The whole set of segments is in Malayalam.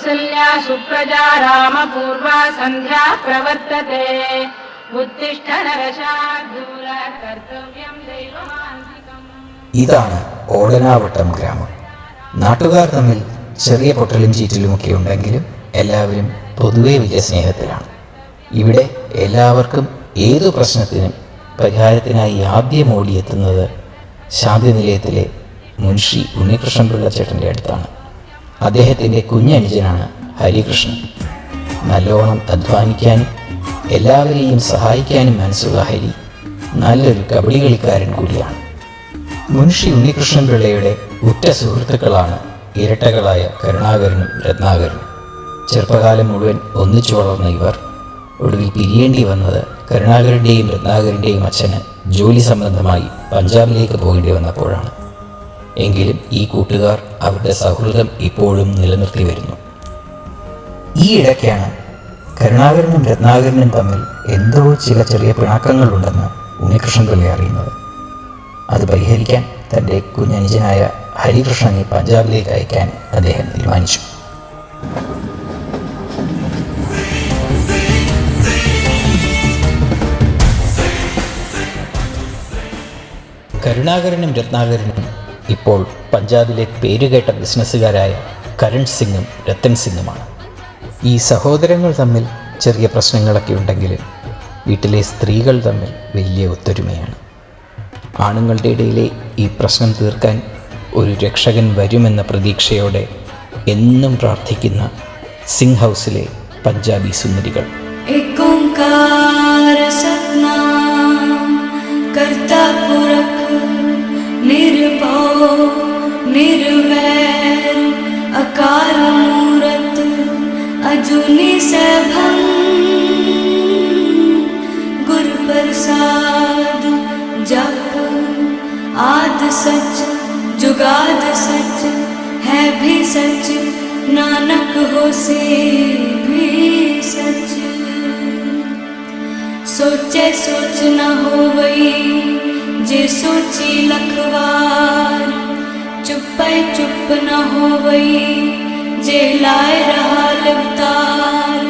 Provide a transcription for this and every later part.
कौसल्या सुप्रजा रामपूर्वा सन्ध्या प्रवर्तते उत्तिष्ठ नरशार्दूल कर्तव्यं दैवमान्तिकम्. ഇതാണ് ഓടനാവട്ടം ഗ്രാമം. നാട്ടുകാർ തമ്മിൽ ചെറിയ പൊട്ടലും ചീറ്റലുമൊക്കെ ഉണ്ടെങ്കിലും എല്ലാവരും പൊതുവെ വലിയ സ്നേഹത്തിലാണ്. ഇവിടെ എല്ലാവർക്കും ഏതു പ്രശ്നത്തിനും പരിഹാരത്തിനായി ആദ്യം ഓടിയെത്തുന്നത് ശാന്തിനിലയത്തിലെ മുൻഷി ഉണ്ണികൃഷ്ണൻ പിള്ള ചേട്ടൻ്റെ അടുത്താണ്. അദ്ദേഹത്തിൻ്റെ കുഞ്ഞനുജനാണ് ഹരികൃഷ്ണൻ. നല്ലോണം അധ്വാനിക്കാനും എല്ലാവരെയും സഹായിക്കാനും മനസ്സുള്ള ഹരി നല്ലൊരു കബഡി കളിക്കാരൻ കൂടിയാണ്. മുൻഷി ഉണ്ണികൃഷ്ണൻ പിള്ളയുടെ ഉറ്റ സുഹൃത്തുക്കളാണ് ഇരട്ടകളായ കരുണാകരനും രത്നാകരനും. ചെറുപ്പകാലം മുഴുവൻ ഒന്നിച്ചു വളർന്ന ഇവർ ഒടുവിൽ പിരിയേണ്ടി വന്നത് കരുണാകരൻ്റെയും രത്നാകരൻ്റെയും അച്ഛന് ജോലി സംബന്ധമായി പഞ്ചാബിലേക്ക് പോകേണ്ടി വന്നപ്പോഴാണ്. എങ്കിലും ഈ കൂട്ടുകാർ അവരുടെ സൗഹൃദം ഇപ്പോഴും നിലനിർത്തി വരുന്നു. ഈ ഇടയ്ക്കാണ് കരുണാകരനും രത്നാകരനും തമ്മിൽ എന്തോ ചില ചെറിയ പിണക്കങ്ങളുണ്ടെന്ന് ഉണ്ണികൃഷ്ണൻ പിള്ള അറിയുന്നത്. അത് പരിഹരിക്കാൻ തൻ്റെ കുഞ്ഞനുജനായ ഹരികൃഷ്ണനെ പഞ്ചാബിലേക്ക് അയക്കാൻ അദ്ദേഹം തീരുമാനിച്ചു. കരുണാകരനും രത്നാകരനും ഇപ്പോൾ പഞ്ചാബിലെ പേരുകേട്ട ബിസിനസ്സുകാരായ കരൺ സിംഗും രത്തൻ സിംഗുമാണ്. ഈ സഹോദരങ്ങൾ തമ്മിൽ ചെറിയ പ്രശ്നങ്ങളൊക്കെ ഉണ്ടെങ്കിലും വീട്ടിലെ സ്ത്രീകൾ തമ്മിൽ വലിയ ഒത്തൊരുമയാണ്. ആണുങ്ങളുടെ ഇടയിലെ ഈ പ്രശ്നം തീർക്കാൻ ഒരു രക്ഷകൻ വരുമെന്ന പ്രതീക്ഷയോടെ എന്നും പ്രാർത്ഥിക്കുന്ന സിംഗ് ഹൗസിലെ പഞ്ചാബി സുന്ദരികൾ. अकाल मूरत अजूनी सैभं गुर प्रसाद जप आद सच जुगाद सच है भी सच नानक हो से भी सच सोचे सोच न हो वही जे सोची लखवार चुप्पे चुप न हो वही जे लाए रहा लवतार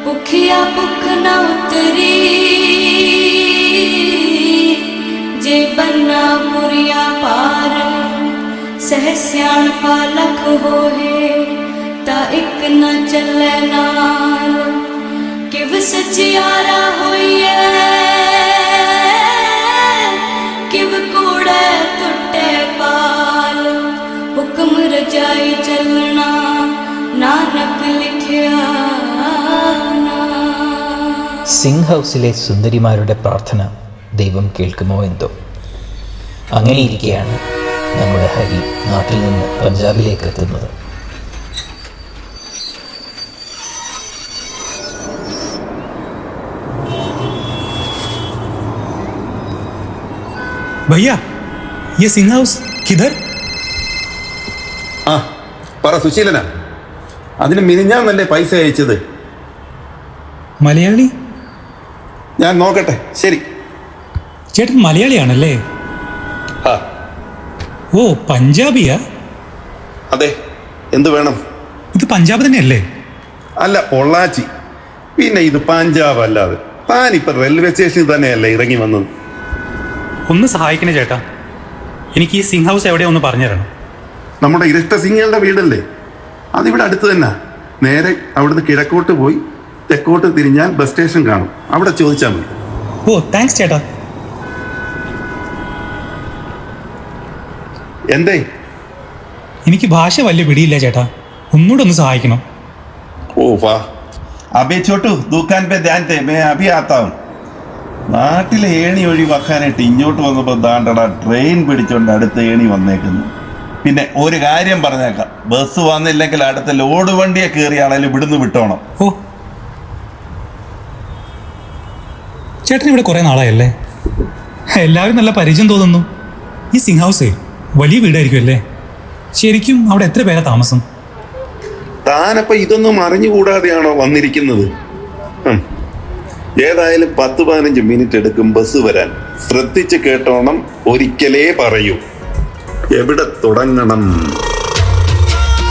भुखिया भुख न उतरी जे बन्ना पुरिया पार सहस्याण पालक हो है ता एक न चले नाल किव सचियारा होइए किव कूड़े टुटे पाल हुक्म रजाई चलना नानक लिखिया. സിംഗ് ഹൗസിലെ സുന്ദരിമാരുടെ പ്രാർത്ഥന ദൈവം കേൾക്കുമോ എന്തോ. അങ്ങനെയിരിക്കെയാണ് നമ്മുടെ ഹരി നാട്ടിൽ നിന്ന് പഞ്ചാബിലേക്ക് എത്തുന്നത്. भैया ये सिंह हाउस किधर? ആ പറ സുശീലനാ, അതിന് മിനിഞ്ഞാന്നല്ലേ പൈസ അയച്ചത്? മലയാളി? ഞാൻ നോക്കട്ടെ. ശരി. ചേട്ടൻ മലയാളിയാണല്ലേ? ആ ഓ പഞ്ചാബിയാ? അതെ. എന്ത് വേണം? ഇത് പഞ്ചാബ് തന്നെയല്ലേ? അല്ല, പൊള്ളാച്ചി. പിന്നെ ഇത് പഞ്ചാബ് അല്ലാതെ. താനിപ്പോൾ റെയിൽവേ സ്റ്റേഷനിൽ തന്നെയല്ലേ ഇറങ്ങി വന്നത്? ഒന്ന് സഹായിക്കണേ ചേട്ടാ, എനിക്ക് ഈ സിംഗ് ഹൗസ് എവിടെയാ ഒന്ന് പറഞ്ഞു തരണം. നമ്മുടെ ഇരട്ട സിംഗുകളുടെ വീടല്ലേ, അതിവിടെ അടുത്ത് തന്നെ. നേരെ അവിടുന്ന് കിഴക്കോട്ട് പോയി തെക്കോട്ട് തിരിഞ്ഞാൽ ബസ് സ്റ്റേഷൻ കാണും, അവിടെ ചോദിച്ചാൽ മതി. ഓ താങ്ക്സ് ചേട്ടാ. എന്തേ? എനിക്ക് ഭാഷ വലിയ പിടിയില്ല ചേട്ടാ, ഒന്നുകൂടെ ഒന്ന് സഹായിക്കണം. ഓ വാ. അബേ ചോട്ടു ദുക്കാൻ പേ ധ്യാൻ ദേ, മേ അഭി ആത്താ ഹൂം. നാട്ടിലെ ഏണി ഒഴിവാക്കാനായിട്ട് ഇങ്ങോട്ട് വന്നപ്പോൾ ദാണ്ടടാ ട്രെയിൻ പിടിച്ചോണ്ട് അടുത്ത ഏണി വന്നേക്കുന്നു. പിന്നെ ഒരു കാര്യം പറഞ്ഞേക്കാം, ബസ് വന്നില്ലെങ്കിൽ അടുത്ത ലോഡ് വണ്ടിയെ കയറിയാണെങ്കിലും ഇവിടുന്ന് വിട്ടോണം. ഓ ചേട്ടൻ ഇവിടെ കുറേ നാളായല്ലേ? എല്ലാവരും നല്ല പരിചയം തോന്നുന്നു. ഈ സിംഗ് ഹൗസേ വലിയ വീടായിരിക്കും അല്ലേ? ശരിക്കും അവിടെ എത്ര പേരാ താമസം? താനപ്പം ഇതൊന്നും അറിഞ്ഞുകൂടാതെയാണോ വന്നിരിക്കുന്നത്? ഏതായാലും 10-15 മിനിറ്റ് എടുക്കും ബസ് വരാൻ. ശ്രദ്ധിച്ച് കേട്ടോണം, ഒരിക്കലേ പറയൂ. എവിടെ തുടങ്ങണം?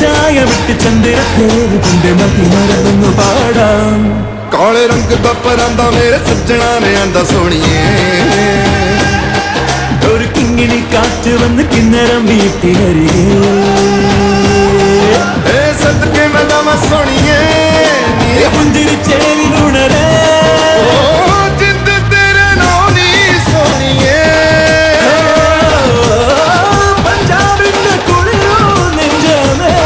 ചായ വിട്ട് ചന്ദ്രത്തേര് കൊണ്ട് മതി മറന്നു പാടാം. काले रंग दा परांदा मेरे सज्जना ने आंदा सोनिए ഒരു കിങ്ങിണി കാറ്റ് വന്ന് കിന്നരം വീട്ടിലരികെ ए सदके मैं दमा सोनिए പുഞ്ചിരി ചേവിനുണരേ ओ जिंद तेरे नौनी सोनिए പഞ്ചാബിന്റെ കുളിരോ നെഞ്ചമേ.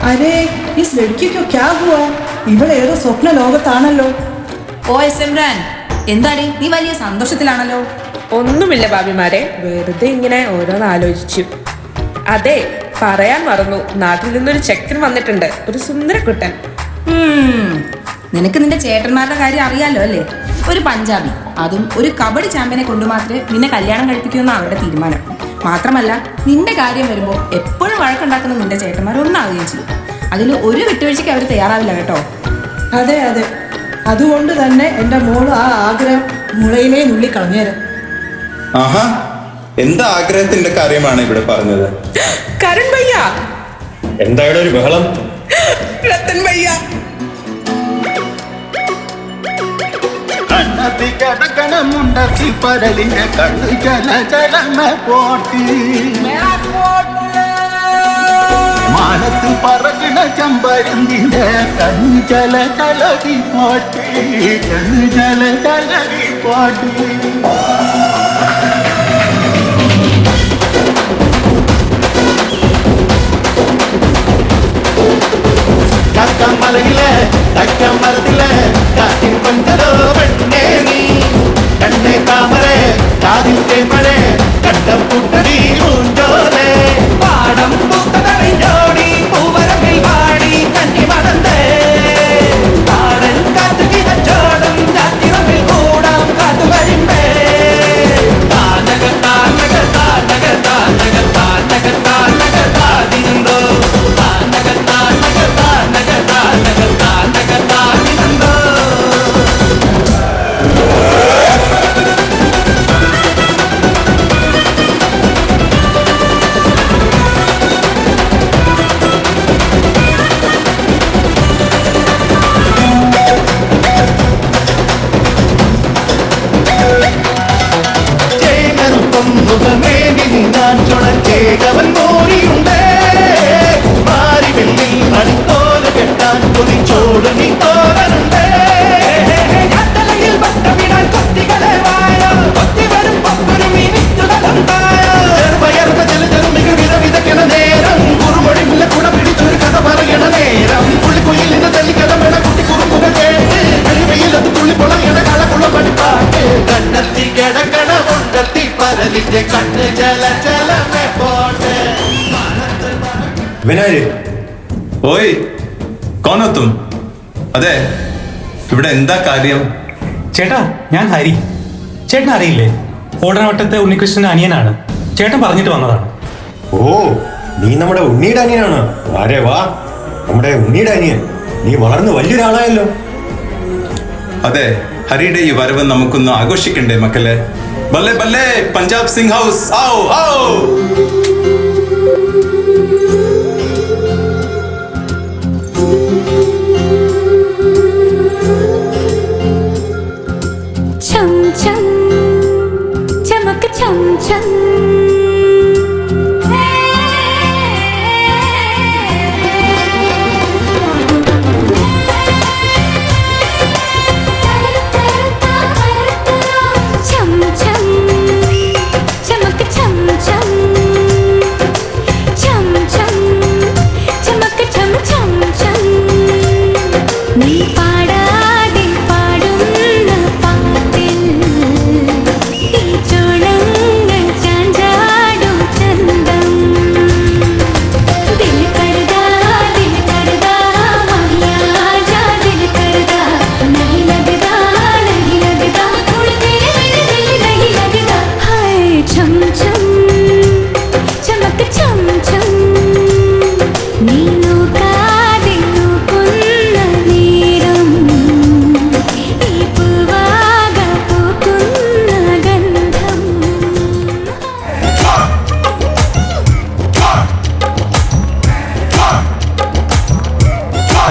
अरे इस लड़की को क्या हुआ? ഇവളേതോ സ്വപ്ന ലോകത്താണല്ലോ. ഓ സിമ്രാൻ, എന്താടി നീ വലിയ സന്തോഷത്തിലാണല്ലോ? ഒന്നുമില്ല ഭാബിമാരെ, വെറുതെ ഇങ്ങനെ ഓരോന്ന് ആലോചിച്ചു. അതെ, പറയാൻ മറന്നു, നാട്ടിൽ നിന്നൊരു ചെക്കൻ വന്നിട്ടുണ്ട്, ഒരു സുന്ദരക്കുട്ടൻ. നിനക്ക് നിന്റെ ചേട്ടന്മാരുടെ കാര്യം അറിയാലോ അല്ലേ? ഒരു പഞ്ചാബി, അതും ഒരു കബഡി ചാമ്പ്യനെ കൊണ്ട് മാത്രമേ നിന്നെ കല്യാണം കഴിപ്പിക്കുമെന്ന് അവരുടെ തീരുമാനം. മാത്രമല്ല നിന്റെ കാര്യം വരുമ്പോൾ എപ്പോഴും വഴക്കുണ്ടാക്കുന്ന നിന്റെ ചേട്ടന്മാർ ഒന്നാവുകയും ചെയ്യും. അതിൽ ഒരു വിട്ടുവീഴ്ചയ്ക്ക് അവർ തയ്യാറാവില്ല കേട്ടോ. അതെ അതെ, അതുകൊണ്ട് തന്നെ എൻ്റെ മോള് ആ ആഗ്രഹം മുളയിലേ നുള്ളി കളഞ്ഞേരും. ആഹാ, എന്താ ആഗ്രഹത്തിന്റെ കാര്യമാണ് ഇവിടെ പറഞ്ഞത്? കരൺ ഭയ്യ. എന്താ ഇവിടെ ഒരു ബഹളം? രത്തൻ ഭയ്യ. കണ്ണത്തി കിടക്കണമുണ്ടത്തി പരലിന കണ്ണു ജല ജലമ പോട്ടി മാനത്ത് പറകണ ചമ്പരന്തിന്റെ കണ്ണു ജല കലകി പോട്ടി കണ്ണു ജല കലകി പോട്ടി കക്കമലയിലെ കക്കമരത്തിലെ കാറ്റിൻ പഞ്ചതോ പെണ്ണേ നീ കണ്ണേ താമരേ കാതിൽ തേമഴേ കട്ടപ്പുട്ടടി ഊഞ്ചോലേ പാടം പൂത്തതറിഞ്ഞോടി പൂവരമ്പിൽ വാടി കന്നി മടന്തേ കാടൻ കാത്തു കിതച്ചോടും ചാത്തിറമ്പിൽ കൂടാം കാത്തു വരുമ്പേ താനക താനക താനക താനക താനക താനക താതിനുണ്ടോ താനക താനക താനക താനക താനക താതിനുണ്ടോ. ചേകറുപ്പം മുഖമേനി ഞാൻ ചുണച്ചേകവൻ മോറിയുണ്ടേ മാറി വെള്ളിൽ മണിക്കോല് കെട്ടാൻ കൊതിച്ചോട് നീ തോരനുണ്ടേ തലയിൽ വട്ടമിടാൻ കൊത്തികളെ വായ കൊത്തി വരും പപ്പരും വയർന്ന ജലജറുമിക വിധ വിതയ്ക്കണ നേരം കുറുമൊഴി മുല്ല കുട പിടിച്ചൊരു കഥ പറയണ നേരം പുള്ളിക്കുയിലിന്റെ തല്ലിക്കഥമേട കുട്ടി കുറുമ്പുക കേട്ട് കഴിവയിലത് തുള്ളി പൊളയണ കളകുള്ള പണിപ്പാട്ട് കണ്ണത്തി കിടക്കണ ഉണ്ടത്തി പരലിന്റെ കണ്ണ് ജല ജലമേ പോട്ടെ. വിനായ്, ഓയ് കോണോ തും? അതെ, ഇവിടെ എന്താ കാര്യം? ചേട്ടാ, ഞാൻ ഹരി. ചേട്ടൻ അറിയില്ലേ, ഓടനവട്ടത്തെ ഉണ്ണികൃഷ്ണൻ അനിയനാണ്. ചേട്ടൻ പറഞ്ഞിട്ട് വന്നതാണ്. ഓ, നീ നമ്മുടെ ഉണ്ണിയുടെ അനിയനാണ്. ആരെ വാ, നമ്മുടെ ഉണ്ണിയുടെ അനിയൻ. നീ വളർന്ന് വലിയൊരാളായല്ലോ. അതെ, ഹരിയുടെ ഈ വരവ് നമുക്കൊന്ന് ആഘോഷിക്കണ്ടേ മക്കളെ? ബല്ലേ ബല്ലേ പഞ്ചാബ് സിംഗ് ഹൗസ്, ആओ आओ. छम छम चमक छम छम छम छम चमक छम छम छम छम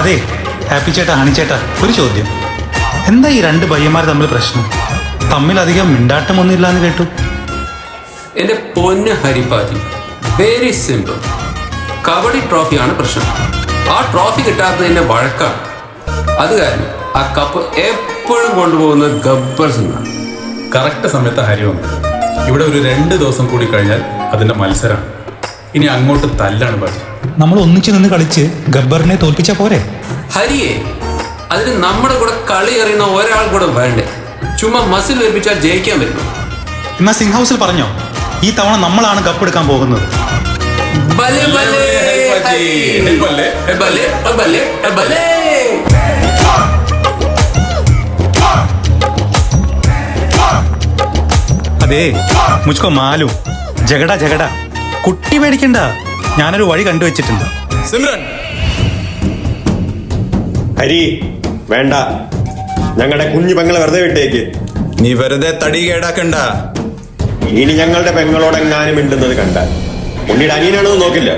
അതെ ഹാപ്പി ചേട്ടാ, ഹണി ചേട്ടാ, ഒരു ചോദ്യം. എന്താ ഈ രണ്ട് പയ്യന്മാർ തമ്മിൽ പ്രശ്നം? തമ്മിലധികം മിണ്ടാട്ടമൊന്നുമില്ല എന്ന് കേട്ടു. എന്റെ പൊന്ന് ഹരിപ്പാജി, വെരി സിമ്പിൾ. കബഡി ട്രോഫിയാണ് പ്രശ്നം. ആ ട്രോഫി കിട്ടാത്തതിന്റെ വഴക്കാണ്. അത് കാരണം ആ കപ്പ് എപ്പോഴും കൊണ്ടുപോകുന്നത് ഗബ്ബർ സിംഗാണ്. കറക്റ്റ് സമയത്ത് ഹരി വന്നു. ഇവിടെ ഒരു 2 ദിവസം കൂടി കഴിഞ്ഞാൽ അതിന്റെ മത്സരമാണ്. ഇനി അങ്ങോട്ട് തല്ലാണ് ബാജി. നമ്മൾ ഒന്നിച്ചു നിന്ന് കളിച്ച് ഗബ്ബറിനെ തോൽപ്പിച്ച പോരെ? ഹരിയെ, അതിന് നമ്മുടെ കൂടെ കളി അറിയുന്ന ഒരാൾ കൂടെ വേണ്ടേ? ചുമ്മാ മസിൽ വെപ്പിച്ചാൽ ജയിക്കാൻ പറ്റും. എന്നാ സിംഗ് ഹൗസിൽ പറഞ്ഞോ, ഈ തവണ നമ്മളാണ് കപ്പ് എടുക്കാൻ പോകുന്നത്. അതെ, മുസ്കോ മാലു ജഗട ജഗട. കുട്ടി പേടിക്കണ്ട, ഞാനൊരു വഴി കണ്ടുവച്ചിട്ടുണ്ട്. സിമ്രൻ, ഹരി വേണ്ട, ഞങ്ങളുടെ കുഞ്ഞു പെങ്ങളെ വെറുതെ വിട്ടേക്ക്. നീ വെറുതെ തടി കേടാക്കണ്ട. ഇനി ഞങ്ങളുടെ പെങ്ങളോടെങ്ങാനും മിണ്ടുന്നത് കണ്ടാൽ ഉണ്ണിയുടെ അനിയനാണെന്ന് നോക്കില്ല.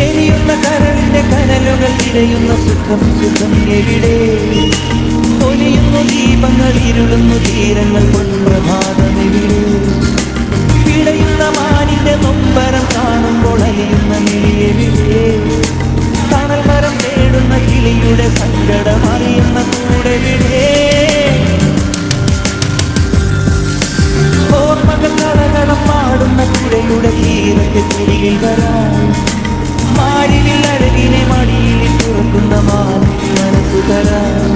എരിയുന്ന കരളിന്റെ കനലുകൾ ഇടയുന്ന സുഖം സുഖം എവിടെ? ഒലിയുന്നു ദീപങ്ങൾ, ഇരുളുന്നു തീരങ്ങൾ, പൊൻപ്രഭാതം എവിടെ? പിടയുന്ന മാനിന്റെ നൊമ്പരം കാണുമ്പോൾ അലിയുന്ന മിഴിയെവിടെ? തണൽ മരം തേടുന്ന കിളിയുടെ സങ്കടം അറിയുന്ന കൂടെവിടെ? ഓർമ്മകൾ കളകളം പാടുന്ന പുഴയുടെ തീരത്തെ തിരികിൽ വരാൻ, മാരിവിൽ അഴകിനെ മടിയിൽ തുറക്കുന്ന മനസ്സു തരാൻ,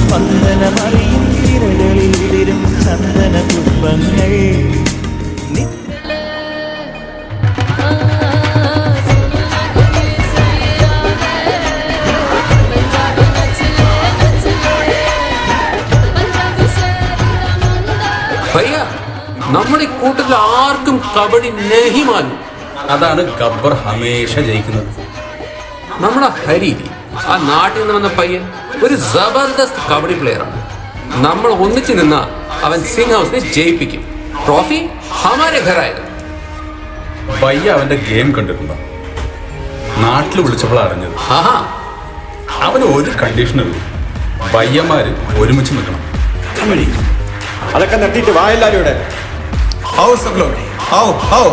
സ്പന്ദനമറിയും തിരകളിൽ വിടരും ചന്ദന പുഷ്പങ്ങൾ. നമ്മുടെ കൂട്ടത്തിൽ ആർക്കും കബഡി നഹിമാനും. അതാണ് ഗബ്ബർ ഹമേഷ ജയിക്കുന്നത്. നമ്മുടെ ഹരി, ആ നാട്ടിൽ നിന്ന് വന്ന പയ്യൻ, ഒരു ജബർദസ്ത് കബഡി പ്ലെയറാണ്. നമ്മൾ ഒന്നിച്ചു നിന്ന അവൻ സിംഗ് ഹൗസിനെ ജയിപ്പിക്കും. ട്രോഫി ഹമാരെ ഘറായത്. പയ്യ അവന്റെ ഗെയിം കണ്ടിട്ടുണ്ടോ? നാട്ടിൽ വിളിച്ചപ്പോൾ അറിഞ്ഞത്. ആഹാ, അവന് ഒരു കണ്ടീഷനുള്ളൂ, പയ്യന്മാര് ഒരുമിച്ച് നിൽക്കണം. അതൊക്കെ നിർത്തിയിട്ട് വാ എല്ലാരും ഇവിടെ. आओ सब लोग, आओ आओ.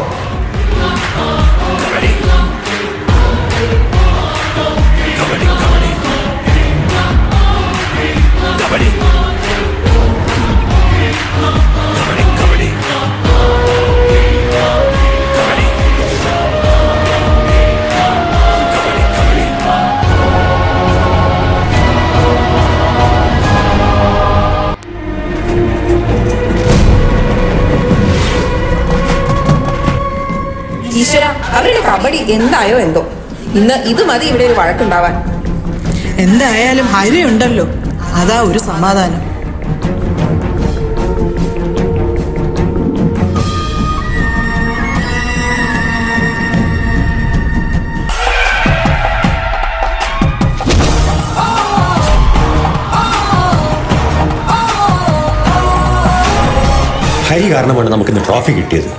ഈശ്വര, അവരുടെ കബഡി എന്തായോ എന്തോ. ഇന്ന് ഇത് മതി ഇവിടെ ഒരു വഴക്കുണ്ടാവാൻ. എന്തായാലും ഹരി ഉണ്ടല്ലോ, അതാ ഒരു സമാധാനം. ഹരി കാരണമാണ് നമുക്കിന്ന് ട്രോഫി കിട്ടിയത്.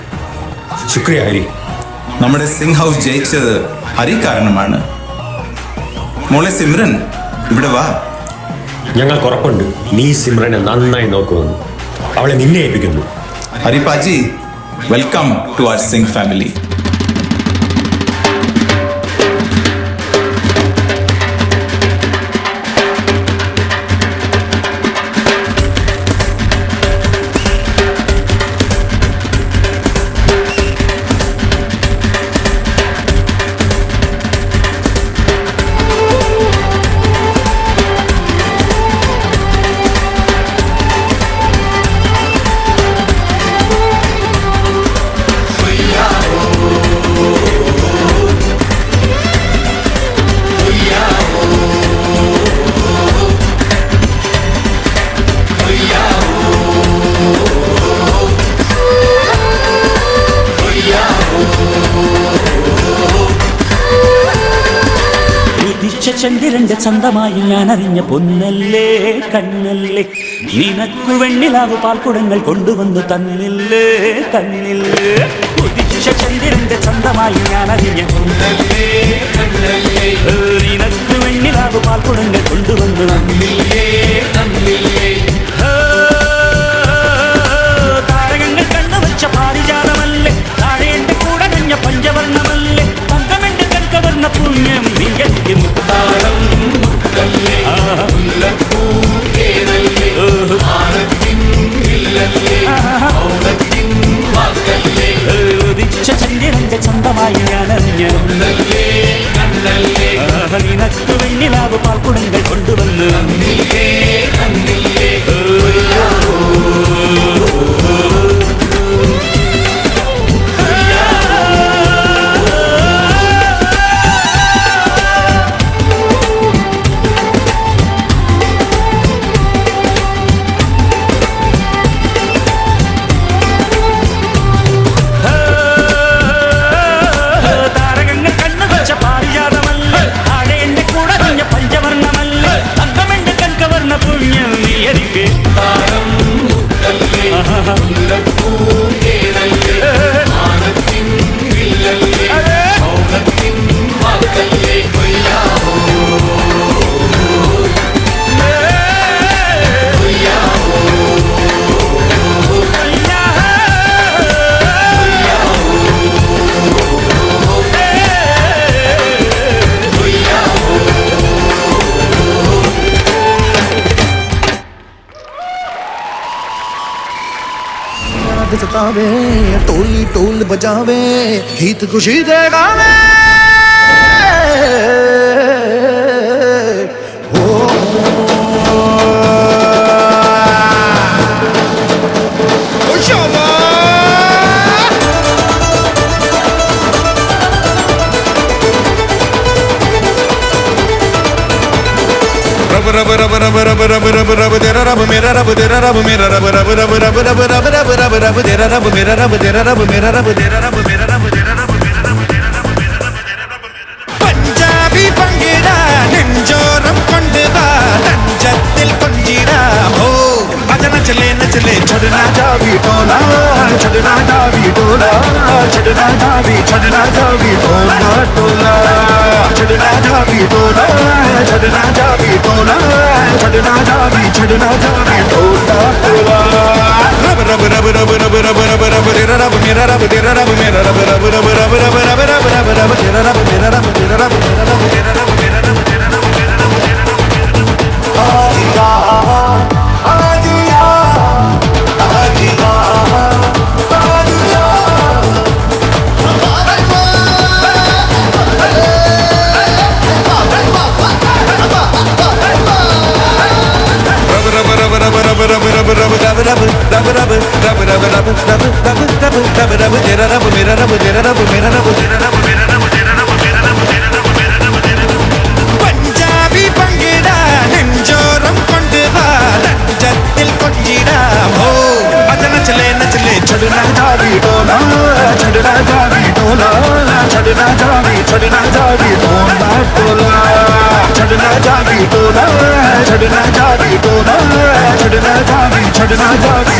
ശുക്രിയ ഹരി. നമ്മുടെ സിംഗ് ഹൗസ് ജയിച്ചത് ഹരി കാരണമാണ്. മോളെ സിമ്രൻ, ഇവിടെ വാ. ഞങ്ങൾക്ക് ഉറപ്പുണ്ട് നീ സിമ്രനെ നന്നായി നോക്കുമെന്ന്. അവളെ നിന്നെ ഏൽപ്പിക്കുന്നു. Harippaji, welcome to our Singh family. Oh ചന്ദ്രന്റെ ചന്തമായി ഞാൻ അറിഞ്ഞ പൊന്നല്ലേ കണ്ണല്ലേ, നിനക്കു വെണ്ണിലാവ് പാൽക്കുടങ്ങൾ കൊണ്ടുവന്നു തന്നില്ലേ കണ്ണില്ലേ. ഉദിച്ച ചന്ദ്രന്റെ ചന്തമായി ഞാൻ അറിഞ്ഞ പൊന്നല്ലേ കണ്ണല്ലേ, നിനക്കു വെണ്ണിലാവ് പാൽക്കുടങ്ങൾ കൊണ്ടുവന്നു തന്നില്ലേ തന്നില്ലേ. താരകങ്ങൾ കണ്ണുവച്ച പാരിജാതമല്ലേ, താഴെ എന്റെ കൂടെ നഞ്ഞ പഞ്ചവർണ്ണമല്ലേ, തങ്കമെന്റെ കൽക്കവർണ്ണ പുണ്യം നീ എനിക്ക് മുത്താളം മുത്തല്ലേ, ഉദിച്ച ചന്ദ്രന്റെ ചന്തമായി ഞാൻ അറിഞ്ഞ നിനക്ക് വെണ്ണിലാവ് പാൽക്കുടങ്ങൾ കൊണ്ടുവന്ന് सतावे, टोली टोल बजावे, गीत खुशी दे गावे। रब रब रब रब रब रब रब तेरा रब मेरा रब तेरा रब मेरा रब रब रब रब रब रब रब रब रब तेरा रब मेरा रब तेरा रब मेरा रब तेरा रब मेरा रब तेरा रब पंजाबी पंगिड़ा നെഞ്ചോരം കൊണ്ടുവാ നെഞ്ചത്തിൽ കൊഞ്ചിടാ हो आजा नचले नचले छड़ना जावी टोला छड़ना जावी टोला छड़ना जावी टोला छड़ना जावी टोला छड़ना जावी टोला छड़ना जावी टोला रब रब रब रब रब रब रब रब तेरा रब मेरा रब तेरा रब मेरा रब रब रब रब रब रब रब रब रब तेरा रब मेरा रब तेरा रब मेरा रब तेरा रब मेरा रब तेरा रब मेरा रब आदिया आदिया आदिया आदिया पंजाबी पंगिड़ा നെഞ്ചോരം കൊണ്ടുവാ നെഞ്ചത്തിൽ കൊഞ്ചിടാ हो आजा नचले नचले छड़ना जावी टोला छड़ना जावी टोला छड़ना जावी टोला छड़ना जावी टोला छड़ना जावी टोला छड़ना जावी